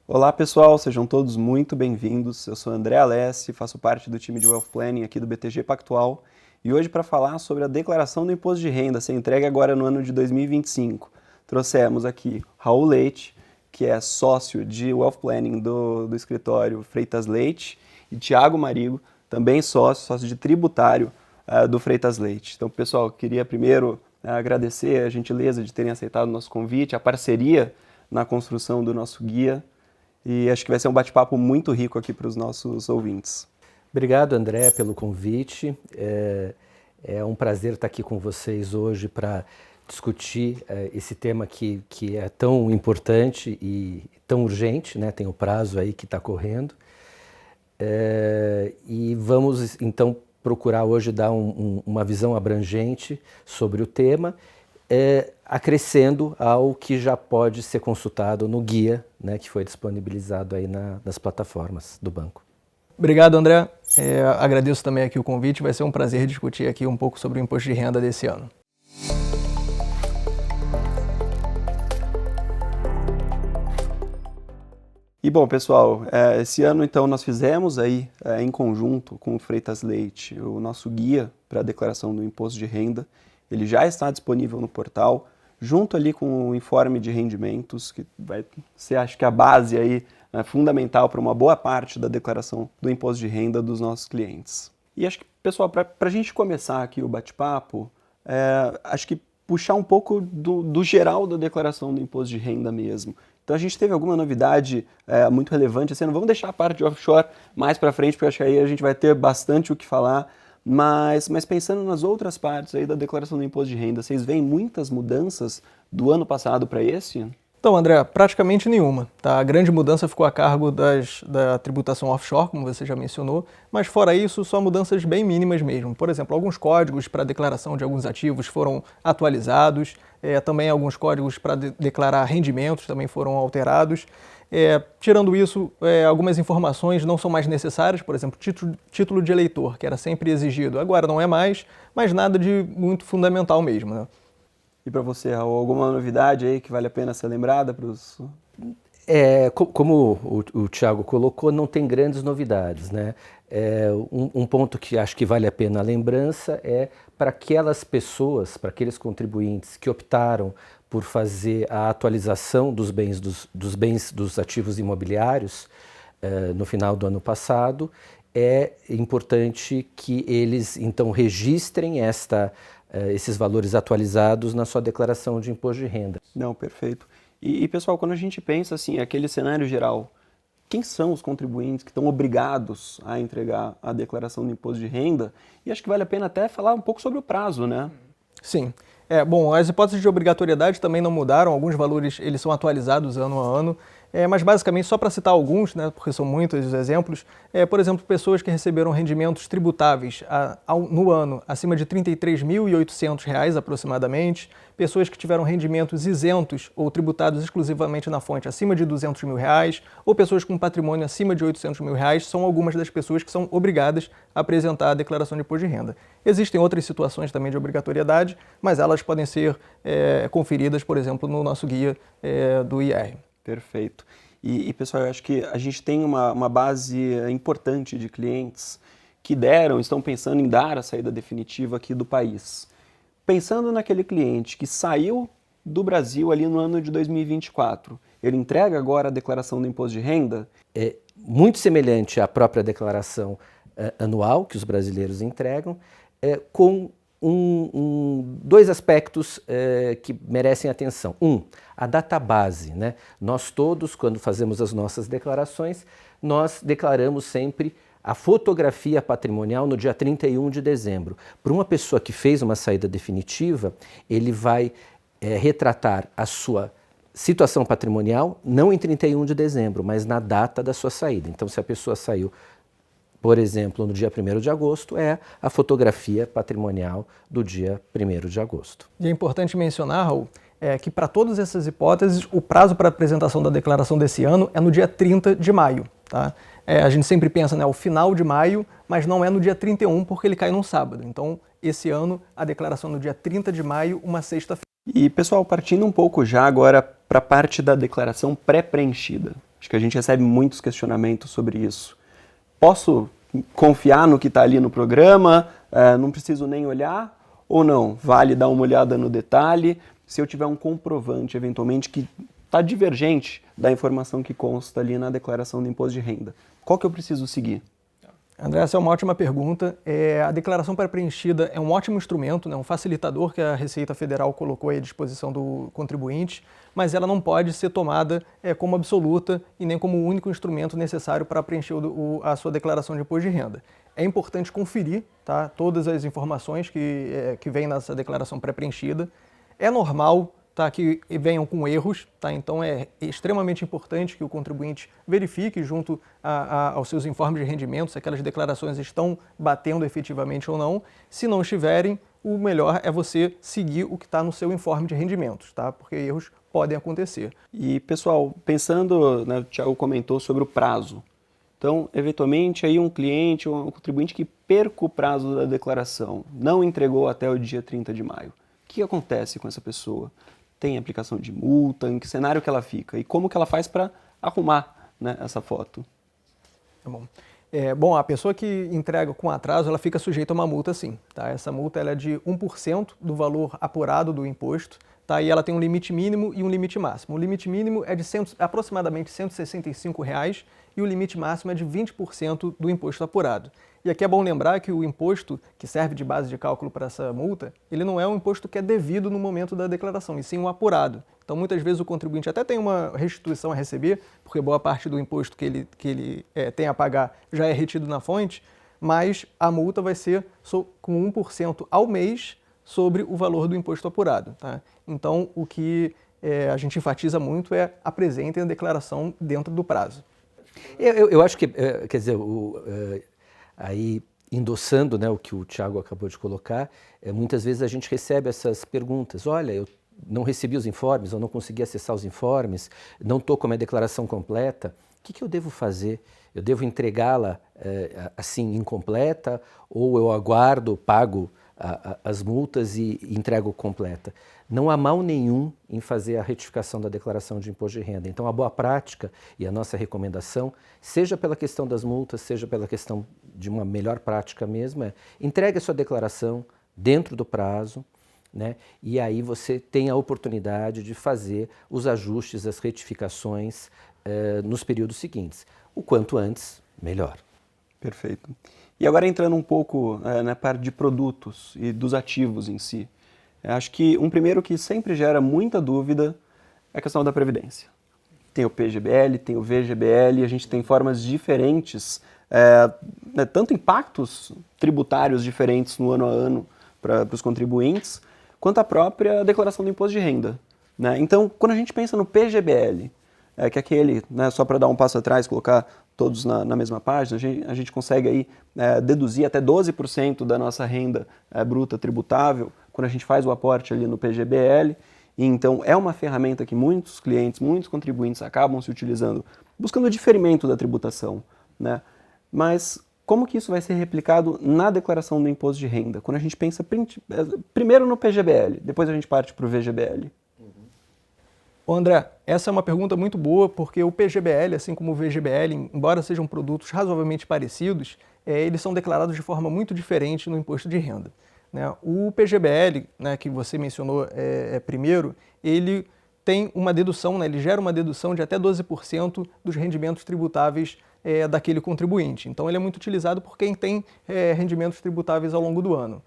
Olá pessoal, sejam todos muito bem-vindos. Eu sou André Alessi, faço parte do time de Wealth Planning aqui do BTG Pactual e hoje para falar sobre a declaração do imposto de renda a ser entregue agora no ano de 2025. Trouxemos aqui Raul Leite, que é sócio de Wealth Planning do escritório Freitas Leite, e Thiago Marigo, também sócio de tributário do Freitas Leite. Então pessoal, queria primeiro agradecer a gentileza de terem aceitado o nosso convite, a parceria na construção do nosso guia. E acho que vai ser um bate-papo muito rico aqui para os nossos ouvintes. Obrigado, André, pelo convite. É um prazer estar aqui com vocês hoje para discutir esse tema que é tão importante e tão urgente, né? Tem o prazo aí que está correndo. E vamos, então, procurar hoje dar uma visão abrangente sobre o tema, acrescendo ao que já pode ser consultado no guia, né, que foi disponibilizado aí nas plataformas do banco. Obrigado, André. Agradeço também aqui o convite. Vai ser um prazer discutir aqui um pouco sobre o imposto de renda desse ano. E bom, pessoal, esse ano então nós fizemos aí, em conjunto com o Freitas Leite, o nosso guia para a declaração do imposto de renda. Ele já está disponível no portal, junto ali com o informe de rendimentos, que vai ser, acho que, a base aí, fundamental para uma boa parte da declaração do imposto de renda dos nossos clientes. E acho que, pessoal, para a gente começar aqui o bate-papo, acho que puxar um pouco do geral da declaração do imposto de renda mesmo. Então a gente teve alguma novidade muito relevante esse ano. Vamos deixar a parte de offshore mais para frente, porque acho que aí a gente vai ter bastante o que falar. Mas pensando nas outras partes aí da declaração do imposto de renda, vocês veem muitas mudanças do ano passado para esse? Então, André, praticamente nenhuma. Tá? A grande mudança ficou a cargo da tributação offshore, como você já mencionou, mas fora isso, só mudanças bem mínimas mesmo. Por exemplo, alguns códigos para declaração de alguns ativos foram atualizados, também alguns códigos para declarar rendimentos também foram alterados. Tirando isso, algumas informações não são mais necessárias, por exemplo, título de eleitor, que era sempre exigido, agora não é mais, mas nada de muito fundamental mesmo, né? E para você, Raul, alguma novidade aí que vale a pena ser lembrada para os... Como o Thiago colocou, não tem grandes novidades, né? Um ponto que acho que vale a pena a lembrança é para aquelas pessoas, para aqueles contribuintes que optaram por fazer a atualização dos bens dos ativos imobiliários no final do ano passado, é importante que eles então registrem esses valores atualizados na sua declaração de imposto de renda. Não, perfeito. E pessoal, quando a gente pensa assim, aquele cenário geral, quem são os contribuintes que estão obrigados a entregar a declaração do imposto de renda? E acho que vale a pena até falar um pouco sobre o prazo, né? Sim. Bom, as hipóteses de obrigatoriedade também não mudaram, alguns valores eles são atualizados ano a ano, mas basicamente só para citar alguns, né, porque são muitos os exemplos, por exemplo, pessoas que receberam rendimentos tributáveis no ano acima de R$ 33.800 aproximadamente, pessoas que tiveram rendimentos isentos ou tributados exclusivamente na fonte acima de R$ 200.000, ou pessoas com patrimônio acima de R$ 800.000, são algumas das pessoas que são obrigadas a apresentar a declaração de imposto de renda. Existem outras situações também de obrigatoriedade, mas elas podem ser conferidas, por exemplo, no nosso guia do IR. Perfeito. E pessoal, eu acho que a gente tem uma base importante de clientes que estão pensando em dar a saída definitiva aqui do país. Pensando naquele cliente que saiu do Brasil ali no ano de 2024, ele entrega agora a declaração do imposto de renda? É muito semelhante à própria declaração anual que os brasileiros entregam, com dois aspectos que merecem atenção. A data base, né? Nós todos, quando fazemos as nossas declarações, nós declaramos sempre a fotografia patrimonial no dia 31 de dezembro. Para uma pessoa que fez uma saída definitiva, ele vai retratar a sua situação patrimonial não em 31 de dezembro, mas na data da sua saída. Então, se a pessoa saiu, por exemplo, no dia 1º de agosto, é a fotografia patrimonial do dia 1º de agosto. E é importante mencionar, Raul, que para todas essas hipóteses, o prazo para apresentação da declaração desse ano é no dia 30 de maio. Tá? A gente sempre pensa no final de maio, mas não é no dia 31 porque ele cai num sábado. Então, esse ano, a declaração no dia 30 de maio, uma sexta-feira. E, pessoal, partindo um pouco já agora para a parte da declaração pré-preenchida. Acho que a gente recebe muitos questionamentos sobre isso. Posso confiar no que está ali no programa? Não preciso nem olhar? Ou não? Vale dar uma olhada no detalhe? Se eu tiver um comprovante, eventualmente, que está divergente da informação que consta ali na declaração do imposto de renda, qual que eu preciso seguir? André, essa é uma ótima pergunta. A declaração pré-preenchida é um ótimo instrumento, né, um facilitador que a Receita Federal colocou à disposição do contribuinte, mas ela não pode ser tomada como absoluta e nem como o único instrumento necessário para preencher a sua declaração de imposto de renda. É importante conferir, tá, todas as informações que vêm nessa declaração pré-preenchida. É normal, tá, que venham com erros, tá? Então é extremamente importante que o contribuinte verifique junto aos seus informes de rendimento se aquelas declarações estão batendo efetivamente ou não. Se não estiverem, o melhor é você seguir o que está no seu informe de rendimentos, tá? Porque erros podem acontecer. E pessoal, pensando, né, o Thiago comentou sobre o prazo. Então, eventualmente, aí um cliente ou um contribuinte que perca o prazo da declaração, não entregou até o dia 30 de maio. O que acontece com essa pessoa? Tem aplicação de multa? Em que cenário que ela fica? E como que ela faz para arrumar, né, essa foto? Tá bom. Bom, a pessoa que entrega com atraso, ela fica sujeita a uma multa sim. Tá? Essa multa ela é de 1% do valor apurado do imposto, tá? E ela tem um limite mínimo e um limite máximo. O limite mínimo é de aproximadamente R$ 165 e o limite máximo é de 20% do imposto apurado. E aqui é bom lembrar que o imposto que serve de base de cálculo para essa multa, ele não é um imposto que é devido no momento da declaração, e sim um apurado. Então, muitas vezes o contribuinte até tem uma restituição a receber, porque boa parte do imposto que ele tem a pagar já é retido na fonte, mas a multa vai ser com 1% ao mês sobre o valor do imposto apurado. Tá? Então, o que a gente enfatiza muito é apresentem a declaração dentro do prazo. Eu acho que, quer dizer, aí endossando, né, o que o Thiago acabou de colocar, muitas vezes a gente recebe essas perguntas. Olha, eu não recebi os informes, eu não consegui acessar os informes, não estou com a minha declaração completa. O que eu devo fazer? Eu devo entregá-la assim incompleta ou eu aguardo, pago as multas e entrego completa? Não há mal nenhum em fazer a retificação da declaração de imposto de renda. Então, a boa prática e a nossa recomendação, seja pela questão das multas, seja pela questão de uma melhor prática mesmo, entregue a sua declaração dentro do prazo, né? E aí você tem a oportunidade de fazer os ajustes, as retificações nos períodos seguintes. O quanto antes, melhor. Perfeito. E agora entrando um pouco na parte de produtos e dos ativos em si. Acho que um primeiro que sempre gera muita dúvida é a questão da Previdência. Tem o PGBL, tem o VGBL, a gente tem formas diferentes, tanto impactos tributários diferentes no ano a ano para os contribuintes, quanto a própria declaração do imposto de renda. Né? Então, quando a gente pensa no PGBL, que é aquele, né, só para dar um passo atrás, colocar todos na mesma página, a gente consegue aí, deduzir até 12% da nossa renda bruta tributável quando a gente faz o aporte ali no PGBL. E então é uma ferramenta que muitos clientes, muitos contribuintes acabam se utilizando, buscando o diferimento da tributação. Né? Mas como que isso vai ser replicado na declaração do imposto de renda? Quando a gente pensa primeiro no PGBL, depois a gente parte para o VGBL. Ô André, essa é uma pergunta muito boa, porque o PGBL, assim como o VGBL, embora sejam produtos razoavelmente parecidos, eles são declarados de forma muito diferente no imposto de renda. Né? O PGBL, né, que você mencionou primeiro, ele tem uma dedução, né, ele gera uma dedução de até 12% dos rendimentos tributáveis daquele contribuinte. Então ele é muito utilizado por quem tem rendimentos tributáveis ao longo do ano.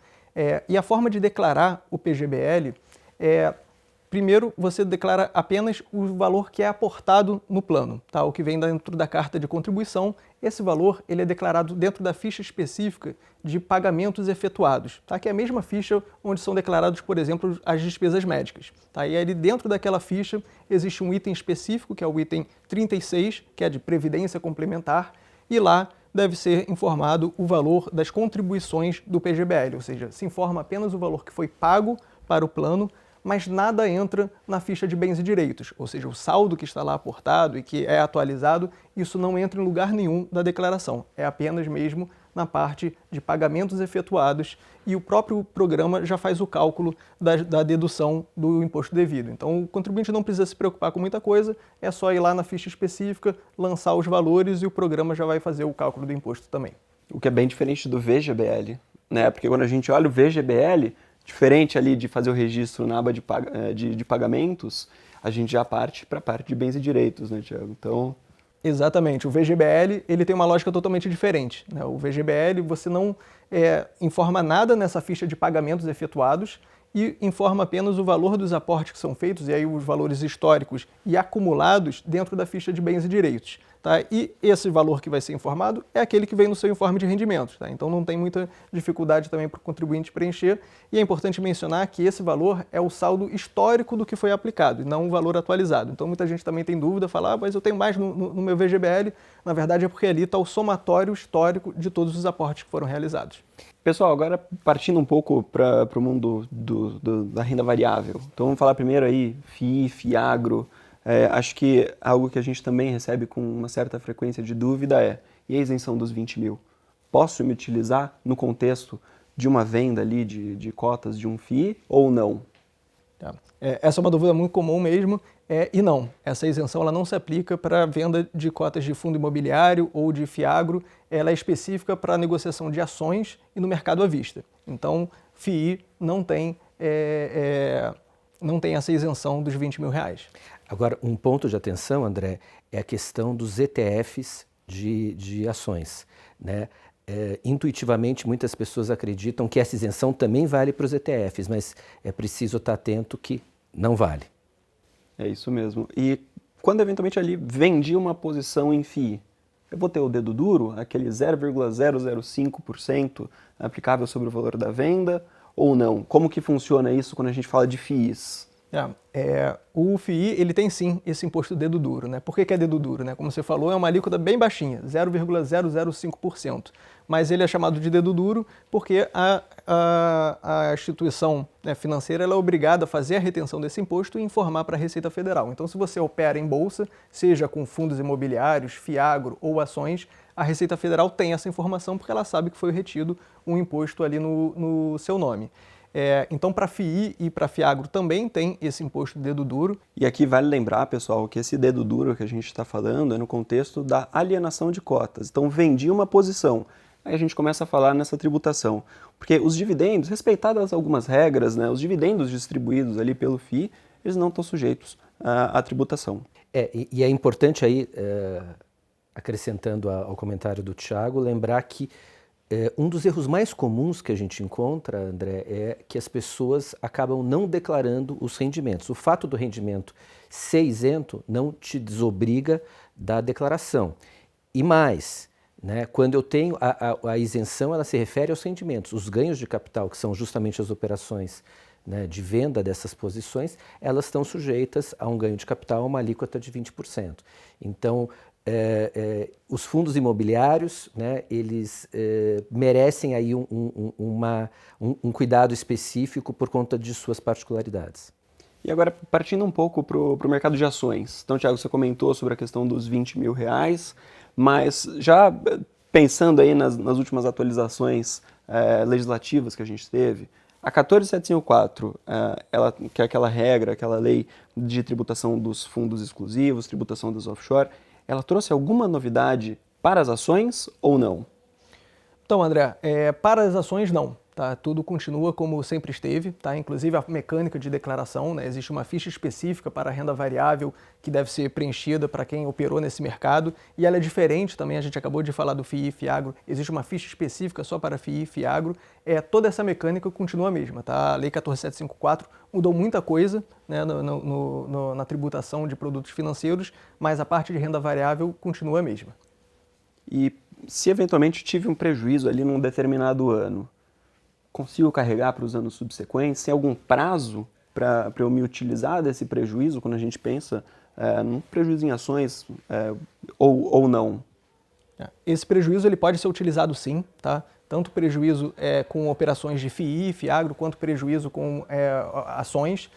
E a forma de declarar o PGBL primeiro, você declara apenas o valor que é aportado no plano, tá? O que vem dentro da carta de contribuição. Esse valor ele é declarado dentro da ficha específica de pagamentos efetuados, tá? Que é a mesma ficha onde são declarados, por exemplo, as despesas médicas. Tá? E ali dentro daquela ficha existe um item específico, que é o item 36, que é de previdência complementar, e lá deve ser informado o valor das contribuições do PGBL, ou seja, se informa apenas o valor que foi pago para o plano, mas nada entra na ficha de bens e direitos, ou seja, o saldo que está lá aportado e que é atualizado, isso não entra em lugar nenhum da declaração, é apenas mesmo na parte de pagamentos efetuados e o próprio programa já faz o cálculo da dedução do imposto devido. Então o contribuinte não precisa se preocupar com muita coisa, é só ir lá na ficha específica, lançar os valores e o programa já vai fazer o cálculo do imposto também. O que é bem diferente do VGBL, né? Porque quando a gente olha o VGBL, diferente ali de fazer o registro na aba de pagamentos, a gente já parte para a parte de bens e direitos, né, Tiago? Então... Exatamente. O VGBL ele tem uma lógica totalmente diferente, né? O VGBL você não informa nada nessa ficha de pagamentos efetuados e informa apenas o valor dos aportes que são feitos, e aí os valores históricos e acumulados dentro da ficha de bens e direitos. Tá? E esse valor que vai ser informado é aquele que vem no seu informe de rendimentos. Tá? Então não tem muita dificuldade também para o contribuinte preencher. E é importante mencionar que esse valor é o saldo histórico do que foi aplicado, e não o valor atualizado. Então muita gente também tem dúvida, fala, mas eu tenho mais no meu VGBL. Na verdade é porque ali está o somatório histórico de todos os aportes que foram realizados. Pessoal, agora partindo um pouco para o mundo da renda variável. Então vamos falar primeiro aí FII, FIAGRO. Acho que algo que a gente também recebe com uma certa frequência de dúvida e a isenção dos 20 mil? Posso me utilizar no contexto de uma venda ali de cotas de um FII ou não? Tá. Essa é uma dúvida muito comum mesmo, e não, essa isenção ela não se aplica para venda de cotas de fundo imobiliário ou de FIAGRO, ela é específica para a negociação de ações e no mercado à vista. Então, FII não tem essa isenção dos 20 mil reais. Agora, um ponto de atenção, André, é a questão dos ETFs de ações, né? Intuitivamente, muitas pessoas acreditam que essa isenção também vale para os ETFs, mas é preciso estar atento que não vale. É isso mesmo. E quando eventualmente ali vendi uma posição em FII, eu vou ter o dedo duro, aquele 0,005% aplicável sobre o valor da venda ou não? Como que funciona isso quando a gente fala de FIIs? O FII ele tem sim esse imposto dedo duro, né? Por que é dedo duro? Né? Como você falou, é uma alíquota bem baixinha, 0,005%. Mas ele é chamado de dedo duro porque a instituição, né, financeira ela é obrigada a fazer a retenção desse imposto e informar para a Receita Federal. Então, se você opera em bolsa, seja com fundos imobiliários, FIAGRO ou ações, a Receita Federal tem essa informação porque ela sabe que foi retido um imposto ali no seu nome. Então, para FII e para FIAGRO também tem esse imposto de dedo duro. E aqui vale lembrar, pessoal, que esse dedo duro que a gente está falando é no contexto da alienação de cotas. Então, vendi uma posição, aí a gente começa a falar nessa tributação. Porque os dividendos, respeitadas algumas regras, né, os dividendos distribuídos ali pelo FII, eles não estão sujeitos à tributação. E é importante aí, acrescentando ao comentário do Thiago, lembrar que um dos erros mais comuns que a gente encontra, André, é que as pessoas acabam não declarando os rendimentos. O fato do rendimento ser isento não te desobriga da declaração. E mais, né, quando eu tenho a isenção, ela se refere aos rendimentos. Os ganhos de capital, que são justamente as operações, né, de venda dessas posições, elas estão sujeitas a um ganho de capital, a uma alíquota de 20%. Então, os fundos imobiliários, né, eles merecem aí um cuidado específico por conta de suas particularidades. E agora, partindo um pouco para o mercado de ações. Então, Thiago, você comentou sobre a questão dos 20 mil reais, mas já pensando aí nas últimas atualizações legislativas que a gente teve, a 14754, que é aquela regra, aquela lei de tributação dos fundos exclusivos, tributação dos offshore, ela trouxe alguma novidade para as ações ou não? Então, André, para as ações não. Tá? Tudo continua como sempre esteve, tá? Inclusive a mecânica de declaração, né? Existe uma ficha específica para a renda variável que deve ser preenchida para quem operou nesse mercado e ela é diferente também, a gente acabou de falar do FII e FIAGRO, existe uma ficha específica só para FII e FIAGRO, toda essa mecânica continua a mesma, tá? A Lei 14754 mudou muita coisa, né, na tributação de produtos financeiros, mas a parte de renda variável continua a mesma. E se eventualmente tive um prejuízo ali num determinado ano, consigo carregar para os anos subsequentes? Tem algum prazo para eu me utilizar desse prejuízo quando a gente pensa num prejuízo em ações ou não? Esse prejuízo ele pode ser utilizado sim, tá? Tanto prejuízo com operações de FII, FIAGRO, quanto prejuízo com ações.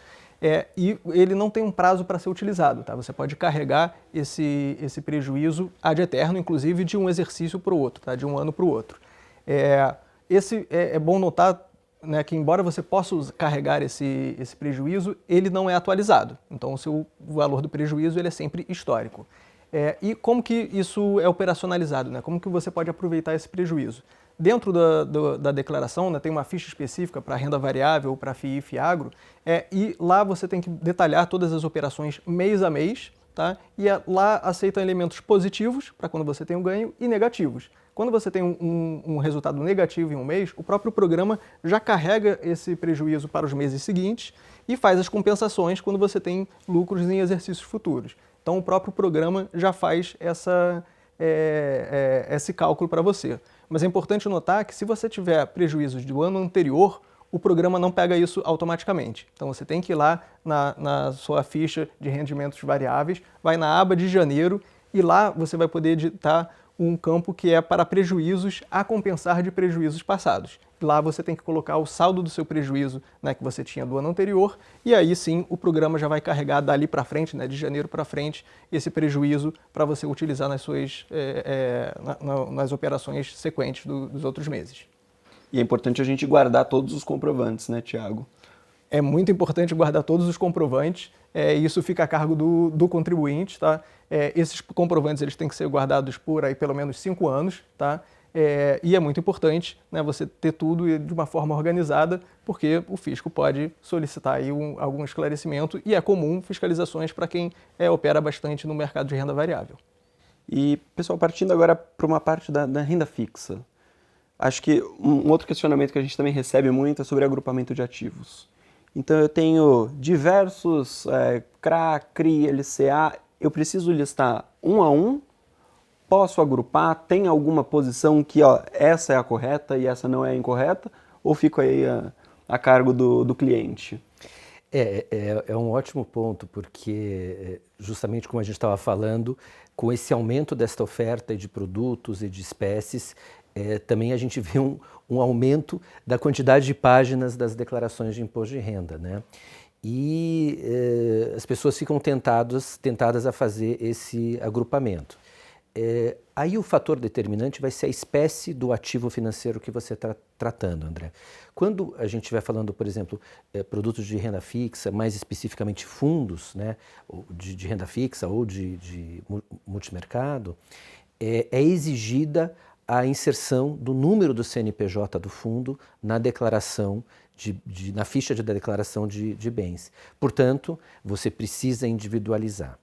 E ele não tem um prazo para ser utilizado, tá? Você pode carregar esse prejuízo ad eterno, inclusive de um exercício para o outro, tá? De um ano para o outro. É bom notar, né, que embora você possa carregar esse prejuízo, ele não é atualizado. Então, o valor do prejuízo ele é sempre histórico. E como que isso é operacionalizado? Né? Como que você pode aproveitar esse prejuízo? Dentro da declaração, né, tem uma ficha específica para renda variável ou para FII e FIAGRO, e lá você tem que detalhar todas as operações mês a mês, tá? E lá aceitam elementos positivos, para quando você tem um ganho, e negativos. Quando você tem um resultado negativo em um mês, o próprio programa já carrega esse prejuízo para os meses seguintes e faz as compensações quando você tem lucros em exercícios futuros. Então, o próprio programa já faz esse cálculo para você. Mas é importante notar que se você tiver prejuízos do ano anterior, o programa não pega isso automaticamente. Então, você tem que ir lá na sua ficha de rendimentos variáveis, vai na aba de janeiro e lá você vai poder editar um campo que é para prejuízos a compensar de prejuízos passados. Lá você tem que colocar o saldo do seu prejuízo, né, que você tinha do ano anterior, e aí sim o programa já vai carregar dali para frente, né, de janeiro para frente, esse prejuízo para você utilizar nas suas nas operações sequentes dos outros meses. E é importante a gente guardar todos os comprovantes, né, Tiago? É muito importante guardar todos os comprovantes, isso fica a cargo do contribuinte, tá? Esses comprovantes eles têm que ser guardados por aí pelo menos 5 anos, tá? E é muito importante, né, você ter tudo de uma forma organizada, porque o fisco pode solicitar aí algum esclarecimento e é comum fiscalizações para quem opera bastante no mercado de renda variável. E, pessoal, partindo agora para uma parte da renda fixa, acho que um outro questionamento que a gente também recebe muito é sobre agrupamento de ativos. Então eu tenho diversos CRA, CRI, LCA, eu preciso listar um a um, posso agrupar, tem alguma posição que essa é a correta e essa não é a incorreta, ou fico aí a cargo do cliente? É um ótimo ponto, porque justamente como a gente estava falando, com esse aumento desta oferta de produtos e de espécies, também a gente vê um aumento da quantidade de páginas das declarações de imposto de renda, né? E as pessoas ficam tentadas a fazer esse agrupamento. Aí o fator determinante vai ser a espécie do ativo financeiro que você está tratando, André. Quando a gente estiver falando, por exemplo, produtos de renda fixa, mais especificamente fundos, né, de renda fixa ou de multimercado, é exigida a inserção do número do CNPJ do fundo na declaração, na ficha de declaração de bens. Portanto, você precisa individualizar.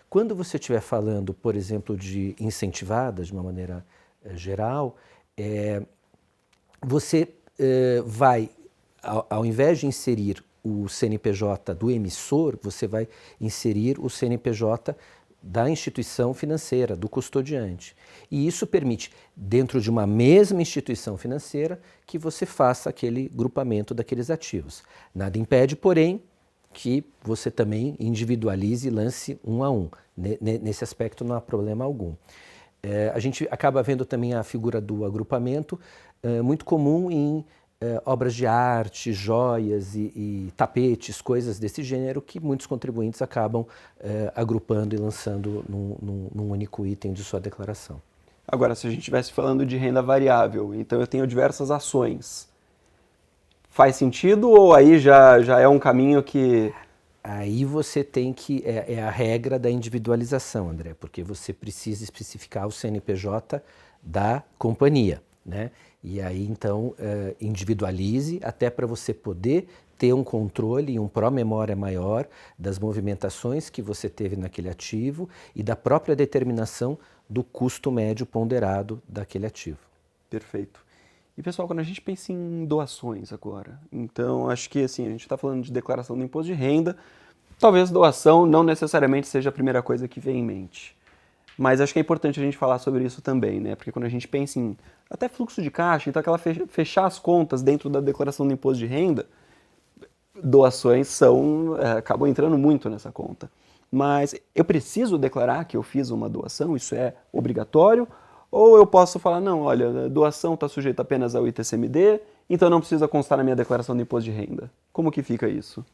Quando você estiver falando, por exemplo, de incentivadas, de uma maneira geral, você vai, ao invés de inserir o CNPJ do emissor, você vai inserir o CNPJ da instituição financeira, do custodiante. E isso permite, dentro de uma mesma instituição financeira, que você faça aquele grupamento daqueles ativos. Nada impede, porém, que você também individualize e lance um a um. Nesse aspecto não há problema algum. A gente acaba vendo também a figura do agrupamento, muito comum em obras de arte, joias e tapetes, coisas desse gênero, que muitos contribuintes acabam agrupando e lançando num único item de sua declaração. Agora, se a gente estivesse falando de renda variável, então eu tenho diversas ações. Faz sentido ou aí já é um caminho que... Aí você tem que... É a regra da individualização, André, porque você precisa especificar o CNPJ da companhia, né? E aí, então, individualize até para você poder ter um controle e um pró-memória maior das movimentações que você teve naquele ativo e da própria determinação do custo médio ponderado daquele ativo. Perfeito. E, pessoal, quando a gente pensa em doações agora, então acho que assim, a gente está falando de declaração do imposto de renda, talvez doação não necessariamente seja a primeira coisa que vem em mente. Mas acho que é importante a gente falar sobre isso também, né? Porque quando a gente pensa em até fluxo de caixa, então aquela fechar as contas dentro da declaração do imposto de renda, doações acabam entrando muito nessa conta. Mas eu preciso declarar que eu fiz uma doação? Isso é obrigatório? Ou eu posso falar, não, olha, a doação está sujeita apenas ao ITCMD, então não precisa constar na minha declaração do imposto de renda. Como que fica isso?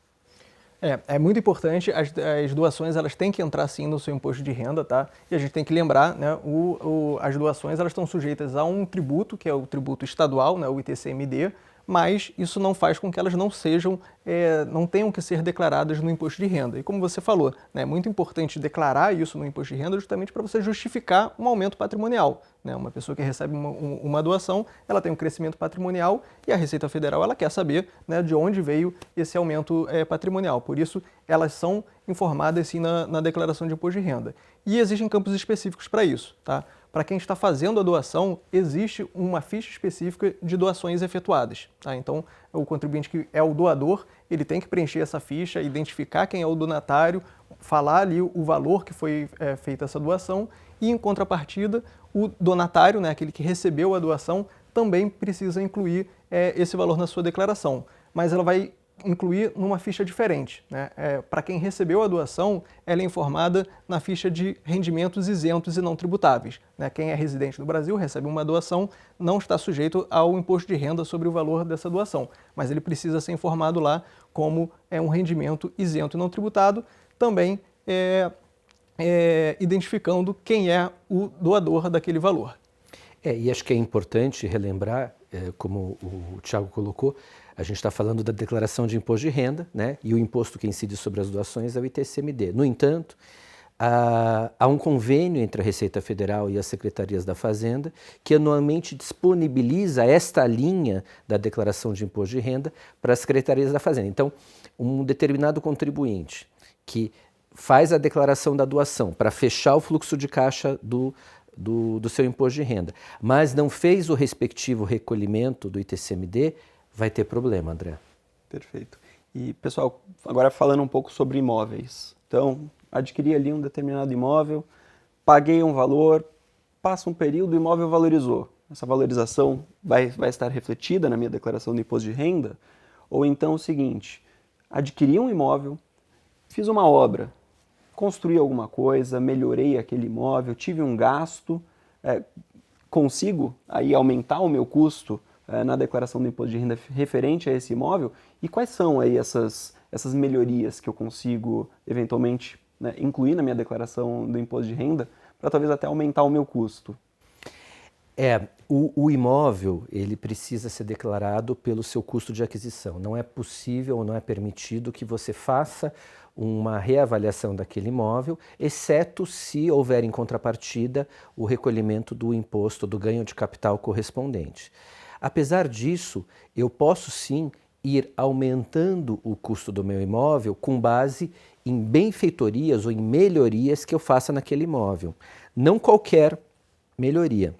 É muito importante, as doações elas têm que entrar sim no seu imposto de renda, tá? E a gente tem que lembrar, né, as doações elas estão sujeitas a um tributo, que é o tributo estadual, né, o ITCMD, mas isso não faz com que elas não tenham que ser declaradas no imposto de renda. E como você falou, né, é muito importante declarar isso no imposto de renda justamente para você justificar um aumento patrimonial. Né? Uma pessoa que recebe uma doação, ela tem um crescimento patrimonial e a Receita Federal ela quer saber, né, de onde veio esse aumento patrimonial. Por isso, elas são informadas sim na declaração de imposto de renda. E existem campos específicos para isso, tá? Para quem está fazendo a doação, existe uma ficha específica de doações efetuadas. Tá? Então, o contribuinte que é o doador, ele tem que preencher essa ficha, identificar quem é o donatário, falar ali o valor que foi feita essa doação e, em contrapartida, o donatário, né, aquele que recebeu a doação, também precisa incluir esse valor na sua declaração. Mas ela vai incluir numa ficha diferente. Né? Para quem recebeu a doação, ela é informada na ficha de rendimentos isentos e não tributáveis. Né? Quem é residente do Brasil recebe uma doação, não está sujeito ao imposto de renda sobre o valor dessa doação, mas ele precisa ser informado lá como um rendimento isento e não tributado, também identificando quem é o doador daquele valor. E acho que é importante relembrar, como o Thiago colocou, a gente está falando da declaração de imposto de renda, né? E o imposto que incide sobre as doações é o ITCMD. No entanto, há um convênio entre a Receita Federal e as Secretarias da Fazenda que anualmente disponibiliza esta linha da declaração de imposto de renda para as Secretarias da Fazenda. Então, um determinado contribuinte que faz a declaração da doação para fechar o fluxo de caixa do seu imposto de renda, mas não fez o respectivo recolhimento do ITCMD, vai ter problema, André. Perfeito. E, pessoal, agora falando um pouco sobre imóveis. Então, adquiri ali um determinado imóvel, paguei um valor, passa um período, o imóvel valorizou. Essa valorização vai estar refletida na minha declaração do imposto de renda? Ou então o seguinte, adquiri um imóvel, fiz uma obra, construí alguma coisa, melhorei aquele imóvel, tive um gasto, consigo aí aumentar o meu custo na declaração do imposto de renda referente a esse imóvel? E quais são aí essas melhorias que eu consigo eventualmente, né, incluir na minha declaração do imposto de renda para talvez até aumentar o meu custo? O imóvel ele precisa ser declarado pelo seu custo de aquisição. Não é possível ou não é permitido que você faça uma reavaliação daquele imóvel, exceto se houver em contrapartida o recolhimento do imposto do ganho de capital correspondente. Apesar disso, eu posso sim ir aumentando o custo do meu imóvel com base em benfeitorias ou em melhorias que eu faça naquele imóvel. Não qualquer melhoria.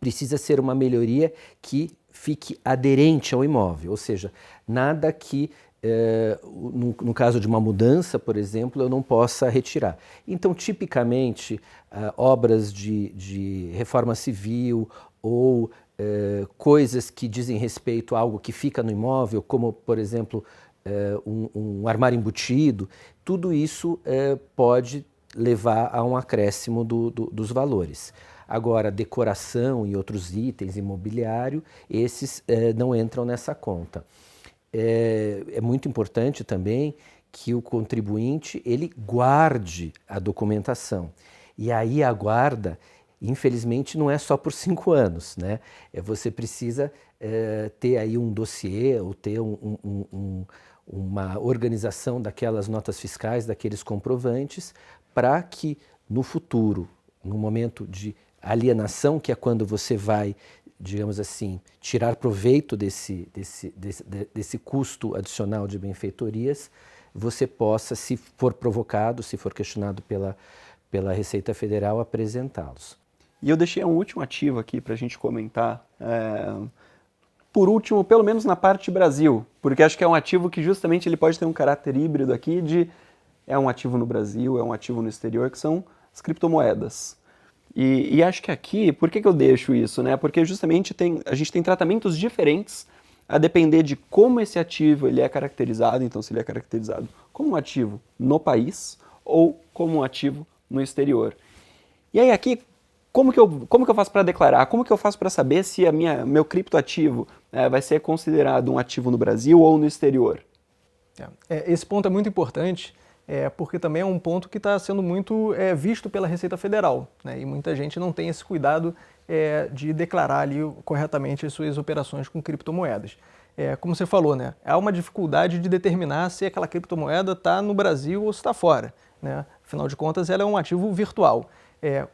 Precisa ser uma melhoria que fique aderente ao imóvel, ou seja, nada que, no caso de uma mudança, por exemplo, eu não possa retirar. Então, tipicamente, obras de reforma civil ou coisas que dizem respeito a algo que fica no imóvel, como, por exemplo, um armário embutido, tudo isso pode levar a um acréscimo dos valores. Agora, decoração e outros itens, imobiliário, esses não entram nessa conta. É muito importante também que o contribuinte ele guarde a documentação. E aí a guarda, infelizmente, não é só por 5 anos, né? Você precisa ter aí um dossiê ou ter uma organização daquelas notas fiscais, daqueles comprovantes, para que no futuro, no momento de alienação, que é quando você vai, digamos assim, tirar proveito desse custo adicional de benfeitorias, você possa, se for provocado, se for questionado pela Receita Federal, apresentá-los. E eu deixei um último ativo aqui para a gente comentar, por último, pelo menos na parte Brasil, porque acho que é um ativo que justamente ele pode ter um caráter híbrido aqui de é um ativo no Brasil, é um ativo no exterior, que são as criptomoedas. E acho que aqui, por que eu deixo isso? Né? Porque justamente a gente tem tratamentos diferentes a depender de como esse ativo ele é caracterizado. Então, se ele é caracterizado como um ativo no país ou como um ativo no exterior. E aí aqui, como que eu faço para declarar? Como que eu faço para saber se meu criptoativo vai ser considerado um ativo no Brasil ou no exterior? Esse ponto é muito importante, porque também é um ponto que está sendo muito visto pela Receita Federal, né? E muita gente não tem esse cuidado de declarar ali corretamente as suas operações com criptomoedas. Como você falou, né? Há uma dificuldade de determinar se aquela criptomoeda está no Brasil ou se está fora, né? Afinal de contas, ela é um ativo virtual.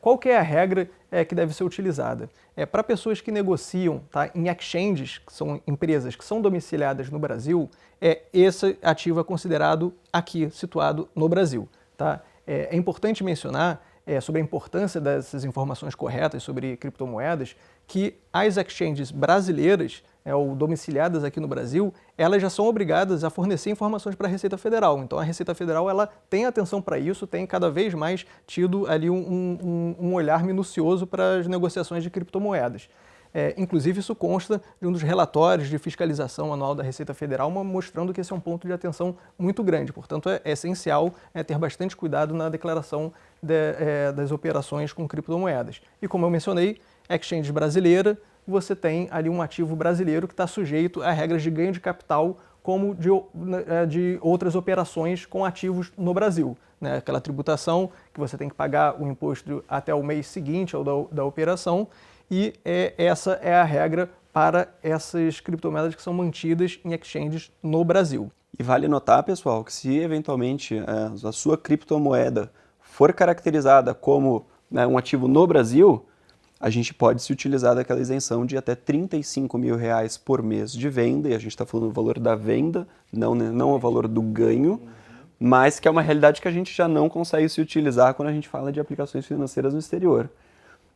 Qual que é a regra que deve ser utilizada? Para pessoas que negociam, tá, em exchanges, que são empresas que são domiciliadas no Brasil, esse ativo é considerado aqui, situado no Brasil. Tá? É importante mencionar sobre a importância dessas informações corretas sobre criptomoedas, que as exchanges brasileiras, ou domiciliadas aqui no Brasil, elas já são obrigadas a fornecer informações para a Receita Federal. Então a Receita Federal ela tem atenção para isso, tem cada vez mais tido ali um olhar minucioso para as negociações de criptomoedas. Inclusive isso consta de um dos relatórios de fiscalização anual da Receita Federal, mostrando que esse é um ponto de atenção muito grande. Portanto, é essencial ter bastante cuidado na declaração das operações com criptomoedas. E como eu mencionei, exchange brasileira, você tem ali um ativo brasileiro que está sujeito a regras de ganho de capital como de outras operações com ativos no Brasil, né? Aquela tributação que você tem que pagar o imposto até o mês seguinte ou da operação, e essa é a regra para essas criptomoedas que são mantidas em exchanges no Brasil. E vale notar, pessoal, que se eventualmente a sua criptomoeda for caracterizada como um ativo no Brasil, a gente pode se utilizar daquela isenção de até R$35 mil por mês de venda, e a gente está falando do valor da venda, não o valor do ganho, mas que é uma realidade que a gente já não consegue se utilizar quando a gente fala de aplicações financeiras no exterior.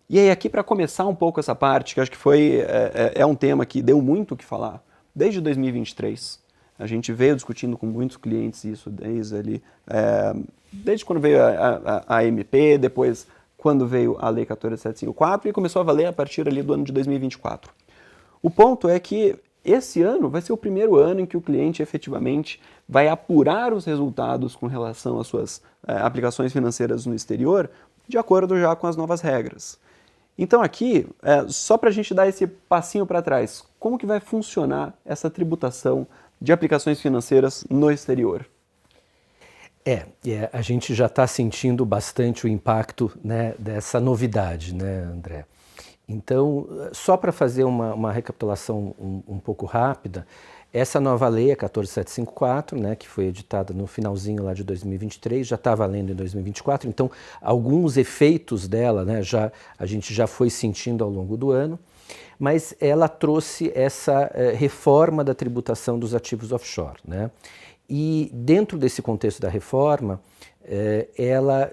E aí, aqui para começar um pouco essa parte, que acho que é um tema que deu muito o que falar, desde 2023. A gente veio discutindo com muitos clientes isso desde quando veio a MP, depois quando veio a Lei 14.754 e começou a valer a partir ali do ano de 2024. O ponto é que esse ano vai ser o primeiro ano em que o cliente efetivamente vai apurar os resultados com relação às suas aplicações financeiras no exterior, de acordo já com as novas regras. Então aqui, só para a gente dar esse passinho para trás, como que vai funcionar essa tributação de aplicações financeiras no exterior? A gente já está sentindo bastante o impacto, né, dessa novidade, né, André? Então, só para fazer uma recapitulação um pouco rápida, essa nova lei, a 14.754, né, que foi editada no finalzinho lá de 2023, já está valendo em 2024, então alguns efeitos dela, né, a gente já foi sentindo ao longo do ano, mas ela trouxe essa reforma da tributação dos ativos offshore, né? E dentro desse contexto da reforma, ela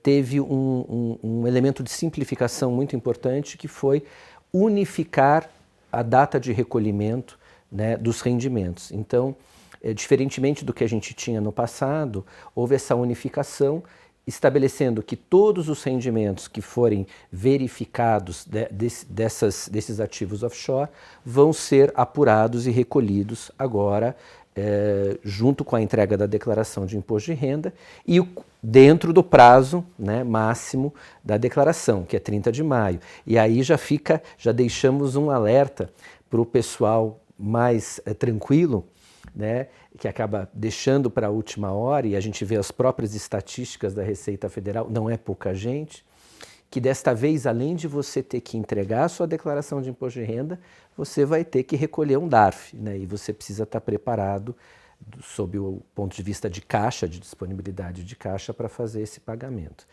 teve um elemento de simplificação muito importante, que foi unificar a data de recolhimento, né, dos rendimentos. Então, diferentemente do que a gente tinha no passado, houve essa unificação, estabelecendo que todos os rendimentos que forem verificados desses ativos offshore vão ser apurados e recolhidos agora, junto com a entrega da declaração de imposto de renda e dentro do prazo, né, máximo da declaração, que é 30 de maio. E aí já deixamos um alerta para o pessoal mais tranquilo, né, que acaba deixando para a última hora, e a gente vê as próprias estatísticas da Receita Federal, não é pouca gente, que desta vez, além de você ter que entregar a sua declaração de imposto de renda, você vai ter que recolher um DARF, né? E você precisa estar preparado sob o ponto de vista de caixa, de disponibilidade de caixa, para fazer esse pagamento.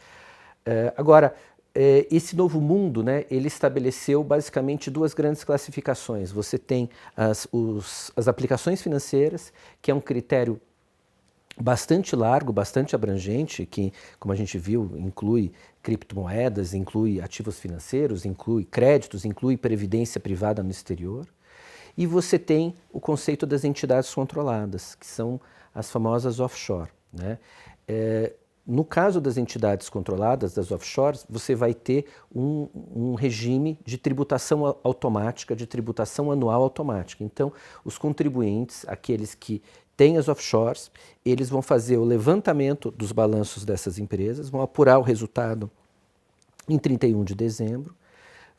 Agora, esse novo mundo, né, ele estabeleceu basicamente duas grandes classificações. Você tem as aplicações financeiras, que é um critério bastante largo, bastante abrangente, que, como a gente viu, inclui criptomoedas, inclui ativos financeiros, inclui créditos, inclui previdência privada no exterior. E você tem o conceito das entidades controladas, que são as famosas offshore, né? No caso das entidades controladas, das offshores, você vai ter um regime de tributação automática, de tributação anual automática. Então, os contribuintes, aqueles que têm as offshores, eles vão fazer o levantamento dos balanços dessas empresas, vão apurar o resultado em 31 de dezembro,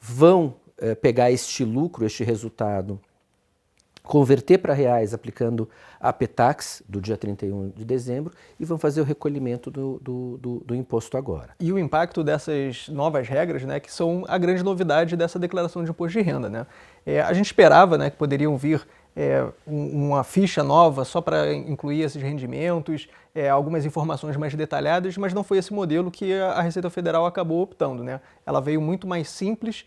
vão pegar este lucro, este resultado, converter para reais aplicando a PETAX do dia 31 de dezembro e vão fazer o recolhimento do imposto agora. E o impacto dessas novas regras, né, que são a grande novidade dessa declaração de imposto de renda, né? A gente esperava, né, que poderiam vir uma ficha nova só para incluir esses rendimentos, algumas informações mais detalhadas, mas não foi esse modelo que a Receita Federal acabou optando, né? Ela veio muito mais simples,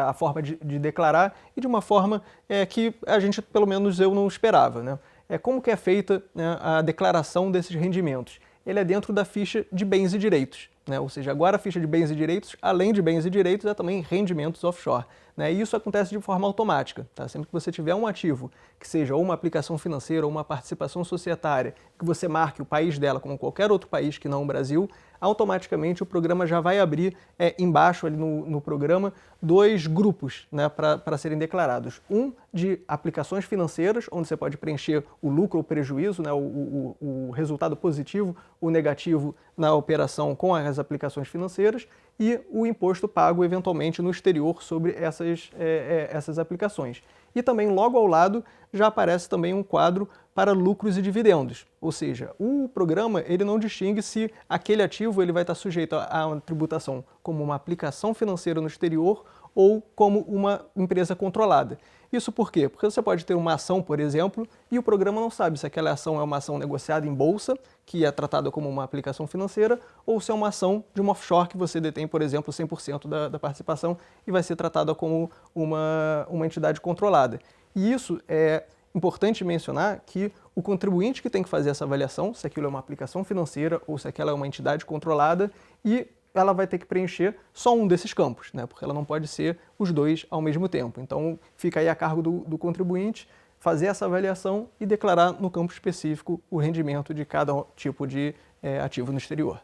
a forma de declarar, e de uma forma que a gente, pelo menos eu, não esperava, né? Como que é feita, né, a declaração desses rendimentos? Ele é dentro da ficha de bens e direitos, né? Ou seja, agora a ficha de bens e direitos, além de bens e direitos, é também rendimentos offshore, né? E isso acontece de forma automática, tá? Sempre que você tiver um ativo, que seja ou uma aplicação financeira ou uma participação societária, que você marque o país dela como qualquer outro país que não o Brasil, automaticamente o programa já vai abrir embaixo ali no programa 2 grupos, né, para serem declarados. Um de aplicações financeiras, onde você pode preencher o lucro ou prejuízo, né, o resultado positivo ou negativo na operação com as aplicações financeiras, e o imposto pago eventualmente no exterior sobre essas aplicações. E também logo ao lado já aparece também um quadro para lucros e dividendos, ou seja, o programa ele não distingue se aquele ativo ele vai estar sujeito a uma tributação como uma aplicação financeira no exterior ou como uma empresa controlada. Isso por quê? Porque você pode ter uma ação, por exemplo, e o programa não sabe se aquela ação é uma ação negociada em bolsa, que é tratada como uma aplicação financeira, ou se é uma ação de uma offshore que você detém, por exemplo, 100% da participação e vai ser tratada como uma entidade controlada. E isso é importante mencionar que o contribuinte que tem que fazer essa avaliação, se aquilo é uma aplicação financeira ou se aquela é uma entidade controlada, e ela vai ter que preencher só um desses campos, né? Porque ela não pode ser os dois ao mesmo tempo. Então, fica aí a cargo do contribuinte fazer essa avaliação e declarar no campo específico o rendimento de cada tipo de ativo no exterior.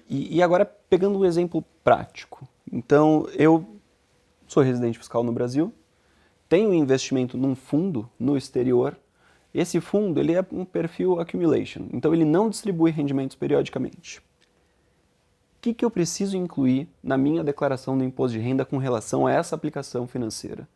E agora, pegando um exemplo prático. Então, eu sou residente fiscal no Brasil, tenho um investimento num fundo no exterior. Esse fundo ele é um perfil accumulation, então ele não distribui rendimentos periodicamente. O que eu preciso incluir na minha declaração do imposto de renda com relação a essa aplicação financeira?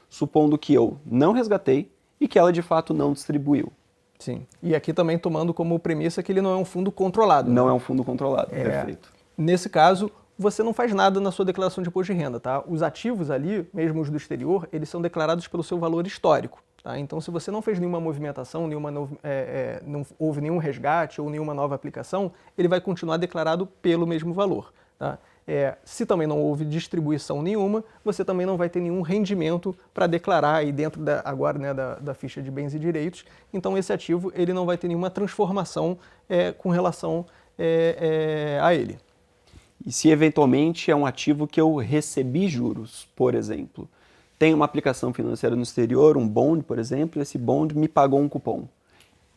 Supondo que eu não resgatei e que ela de fato não distribuiu. Sim, e aqui também tomando como premissa que ele não é um fundo controlado. Não né? é um fundo controlado, perfeito. Nesse caso, você não faz nada na sua declaração de imposto de renda, tá? Os ativos ali, mesmo os do exterior, eles são declarados pelo seu valor histórico. Tá? Então, se você não fez nenhuma movimentação, não houve nenhum resgate ou nenhuma nova aplicação, ele vai continuar declarado pelo mesmo valor. Tá? Se também não houve distribuição nenhuma, você também não vai ter nenhum rendimento para declarar aí dentro agora, né, da ficha de bens e direitos. Então, esse ativo ele não vai ter nenhuma transformação com relação a ele. E se eventualmente é um ativo que eu recebi juros, por exemplo, tem uma aplicação financeira no exterior, um bond, por exemplo, esse bond me pagou um cupom.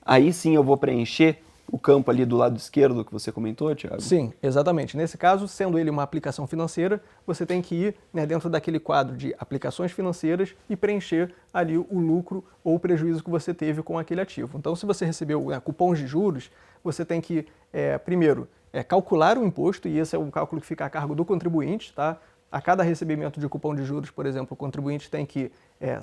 Aí sim eu vou preencher o campo ali do lado esquerdo que você comentou, Thiago? Sim, exatamente. Nesse caso, sendo ele uma aplicação financeira, você tem que ir, né, dentro daquele quadro de aplicações financeiras e preencher ali o lucro ou o prejuízo que você teve com aquele ativo. Então, se você recebeu cupons de juros, você tem que, primeiro, calcular o imposto, e esse é um cálculo que fica a cargo do contribuinte, tá? A cada recebimento de cupom de juros, por exemplo, o contribuinte tem que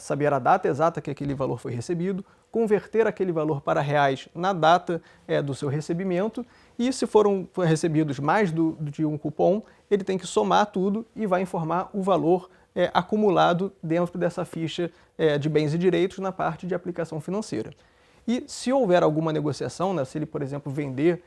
saber a data exata que aquele valor foi recebido, converter aquele valor para reais na data do seu recebimento, e se foram recebidos mais de um cupom, ele tem que somar tudo e vai informar o valor acumulado dentro dessa ficha de bens e direitos na parte de aplicação financeira. E se houver alguma negociação, né, se ele, por exemplo, vender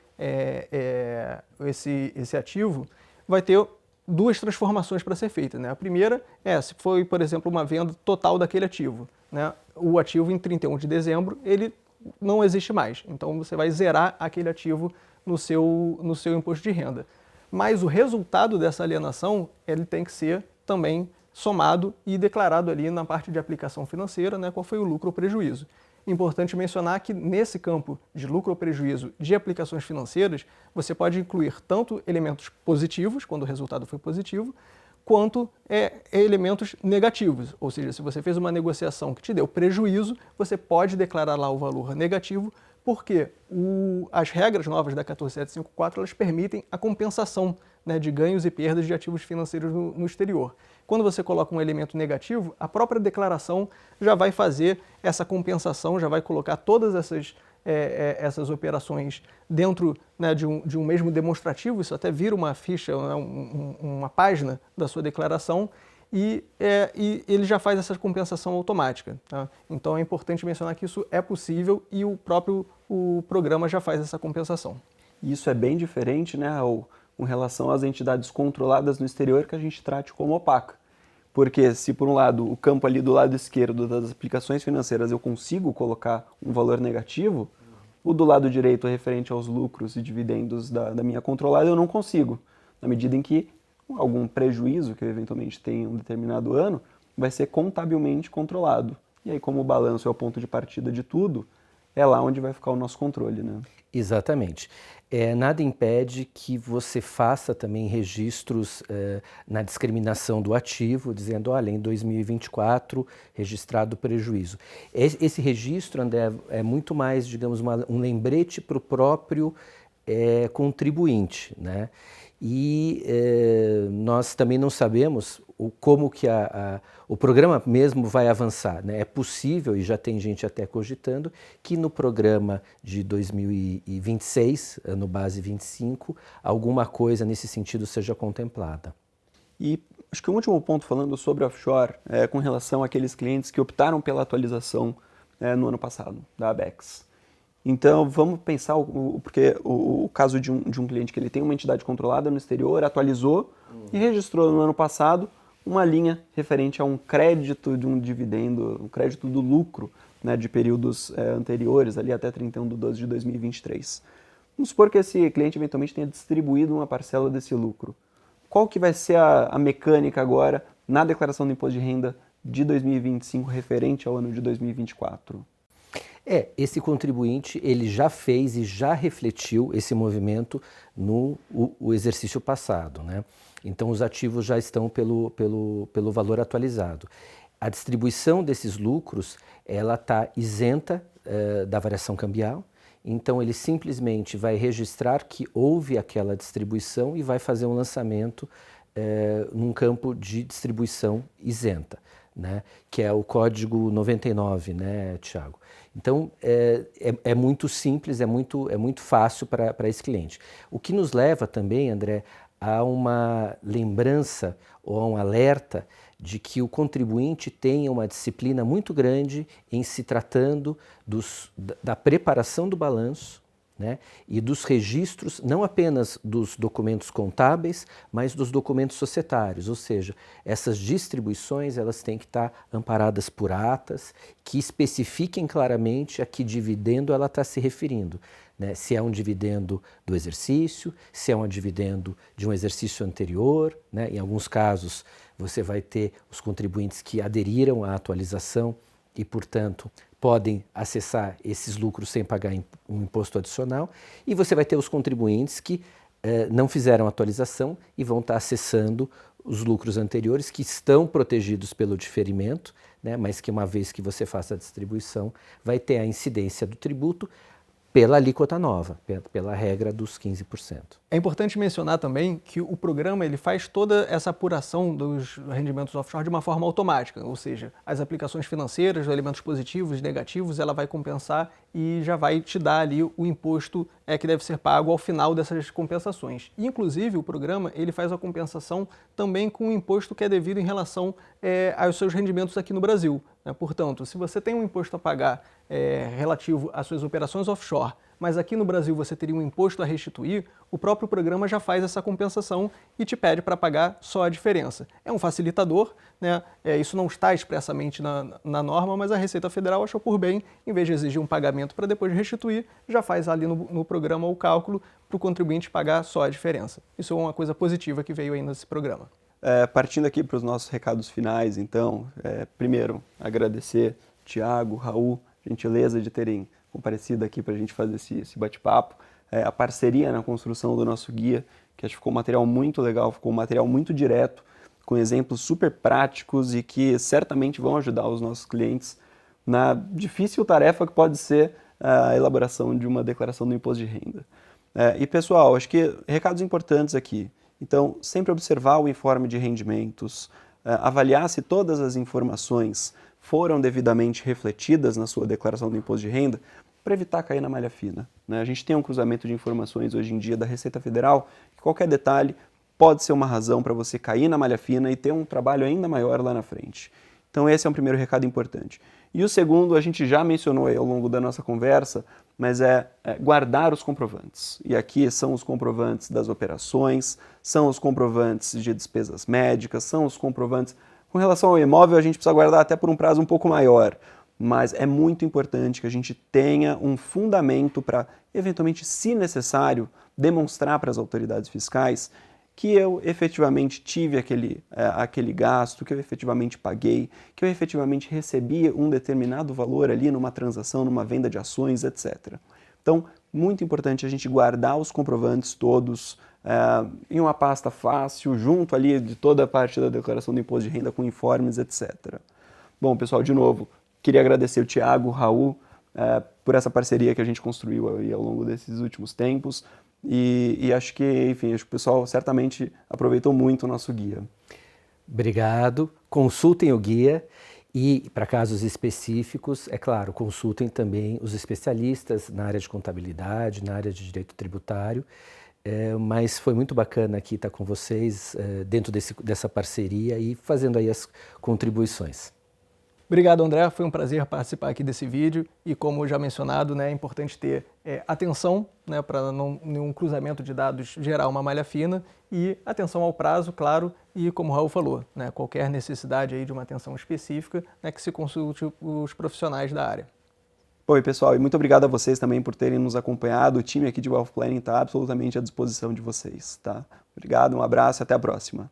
esse ativo, vai ter duas transformações para ser feita, né? A primeira se foi, por exemplo, uma venda total daquele ativo, né? O ativo em 31 de dezembro, ele não existe mais. Então, você vai zerar aquele ativo no seu imposto de renda. Mas o resultado dessa alienação, ele tem que ser também somado e declarado ali na parte de aplicação financeira, né? Qual foi o lucro ou prejuízo. Importante mencionar que nesse campo de lucro ou prejuízo de aplicações financeiras, você pode incluir tanto elementos positivos, quando o resultado foi positivo, quanto elementos negativos. Ou seja, se você fez uma negociação que te deu prejuízo, você pode declarar lá o valor negativo, porque as regras novas da 14754 elas permitem a compensação né, de ganhos e perdas de ativos financeiros no exterior. Quando você coloca um elemento negativo, a própria declaração já vai fazer essa compensação, já vai colocar todas essas operações dentro, né, de um mesmo demonstrativo. Isso até vira uma ficha, né, uma página da sua declaração, e ele já faz essa compensação automática. Tá? Então é importante mencionar que isso é possível e o programa já faz essa compensação. Isso é bem diferente, né, Raul, com relação às entidades controladas no exterior que a gente trate como opaca. Porque se por um lado, o campo ali do lado esquerdo das aplicações financeiras eu consigo colocar um valor negativo, o do lado direito referente aos lucros e dividendos da minha controlada eu não consigo. Na medida em que algum prejuízo que eu eventualmente tenha em um determinado ano vai ser contabilmente controlado. E aí, como o balanço é o ponto de partida de tudo, é lá onde vai ficar o nosso controle, né? Exatamente. Nada impede que você faça também registros na discriminação do ativo, dizendo, olha, em 2024, registrado prejuízo. Esse registro, André, é muito mais, digamos, um lembrete para o próprio contribuinte, né? E nós também não sabemos como que o programa mesmo vai avançar, né? É possível, e já tem gente até cogitando, que no programa de 2026, ano base 25, alguma coisa nesse sentido seja contemplada. E acho que o último ponto falando sobre offshore é com relação àqueles clientes que optaram pela atualização no ano passado, da ABEX. Então, vamos pensar, porque o caso de um cliente que ele tem uma entidade controlada no exterior, atualizou e registrou no ano passado uma linha referente a um crédito de um dividendo, um crédito do lucro, né, de períodos anteriores, ali até 31/12 de 2023. Vamos supor que esse cliente eventualmente tenha distribuído uma parcela desse lucro. Qual que vai ser a mecânica agora na declaração do imposto de renda de 2025 referente ao ano de 2024? Esse contribuinte, ele já fez e já refletiu esse movimento no exercício passado, né? Então, os ativos já estão pelo valor atualizado. A distribuição desses lucros, ela está isenta da variação cambial, então ele simplesmente vai registrar que houve aquela distribuição e vai fazer um lançamento num campo de distribuição isenta, né? Que é o código 99, né, Tiago? Então, é muito simples, é muito fácil para esse cliente. O que nos leva também, André, a uma lembrança ou a um alerta de que o contribuinte tenha uma disciplina muito grande em se tratando da preparação do balanço, né, e dos registros, não apenas dos documentos contábeis, mas dos documentos societários, ou seja, essas distribuições elas têm que estar amparadas por atas que especifiquem claramente a que dividendo ela está se referindo, né? Se é um dividendo do exercício, se é um dividendo de um exercício anterior, né? Em alguns casos você vai ter os contribuintes que aderiram à atualização e, portanto, podem acessar esses lucros sem pagar um imposto adicional, e você vai ter os contribuintes que não fizeram atualização e vão estar acessando os lucros anteriores que estão protegidos pelo diferimento, né, mas que uma vez que você faça a distribuição vai ter a incidência do tributo pela alíquota nova, pela regra dos 15%. É importante mencionar também que o programa ele faz toda essa apuração dos rendimentos offshore de uma forma automática, ou seja, as aplicações financeiras, os elementos positivos e negativos, ela vai compensar e já vai te dar ali o imposto que deve ser pago ao final dessas compensações. E, inclusive, o programa ele faz a compensação também com o imposto que é devido em relação aos seus rendimentos aqui no Brasil, né? Portanto, se você tem um imposto a pagar relativo às suas operações offshore, mas aqui no Brasil você teria um imposto a restituir, o próprio programa já faz essa compensação e te pede para pagar só a diferença. É um facilitador, né? Isso não está expressamente na norma, mas a Receita Federal achou por bem, em vez de exigir um pagamento para depois restituir, já faz ali no programa o cálculo para o contribuinte pagar só a diferença. Isso é uma coisa positiva que veio aí nesse programa. Partindo aqui para os nossos recados finais, então, primeiro, agradecer Tiago, Raul, gentileza de terem comparecido aqui para a gente fazer esse bate-papo, a parceria na construção do nosso guia, que acho que ficou um material muito legal, ficou um material muito direto, com exemplos super práticos e que certamente vão ajudar os nossos clientes na difícil tarefa que pode ser a elaboração de uma declaração do imposto de renda. E pessoal, acho que recados importantes aqui. Então, sempre observar o informe de rendimentos, avaliar se todas as informações foram devidamente refletidas na sua declaração do imposto de renda, para evitar cair na malha fina, né? A gente tem um cruzamento de informações hoje em dia da Receita Federal, que qualquer detalhe pode ser uma razão para você cair na malha fina e ter um trabalho ainda maior lá na frente. Então esse é um primeiro recado importante. E o segundo, a gente já mencionou aí ao longo da nossa conversa, mas é guardar os comprovantes. E aqui são os comprovantes das operações, são os comprovantes de despesas médicas, são os comprovantes... Com relação ao imóvel, a gente precisa guardar até por um prazo um pouco maior, mas é muito importante que a gente tenha um fundamento para, eventualmente, se necessário, demonstrar para as autoridades fiscais que eu efetivamente tive aquele gasto, que eu efetivamente paguei, que eu efetivamente recebi um determinado valor ali numa transação, numa venda de ações, etc. Então, muito importante a gente guardar os comprovantes todos em uma pasta fácil, junto ali de toda a parte da declaração do imposto de renda com informes, etc. Bom, pessoal, de novo, queria agradecer o Thiago, o Raul, por essa parceria que a gente construiu aí ao longo desses últimos tempos. E acho que, enfim, acho que o pessoal certamente aproveitou muito o nosso guia. Obrigado. Consultem o guia e, para casos específicos, é claro, consultem também os especialistas na área de contabilidade, na área de direito tributário. Mas foi muito bacana aqui estar com vocês dentro dessa parceria e fazendo aí as contribuições. Obrigado, André. Foi um prazer participar aqui desse vídeo e, como já mencionado, né, é importante ter atenção, né, para nenhum cruzamento de dados gerar uma malha fina e atenção ao prazo, claro, e como o Raul falou, né, qualquer necessidade aí de uma atenção específica, né, que se consulte os profissionais da área. Oi, pessoal, e muito obrigado a vocês também por terem nos acompanhado. O time aqui de Wealth Planning está absolutamente à disposição de vocês, tá? Obrigado, um abraço e até a próxima.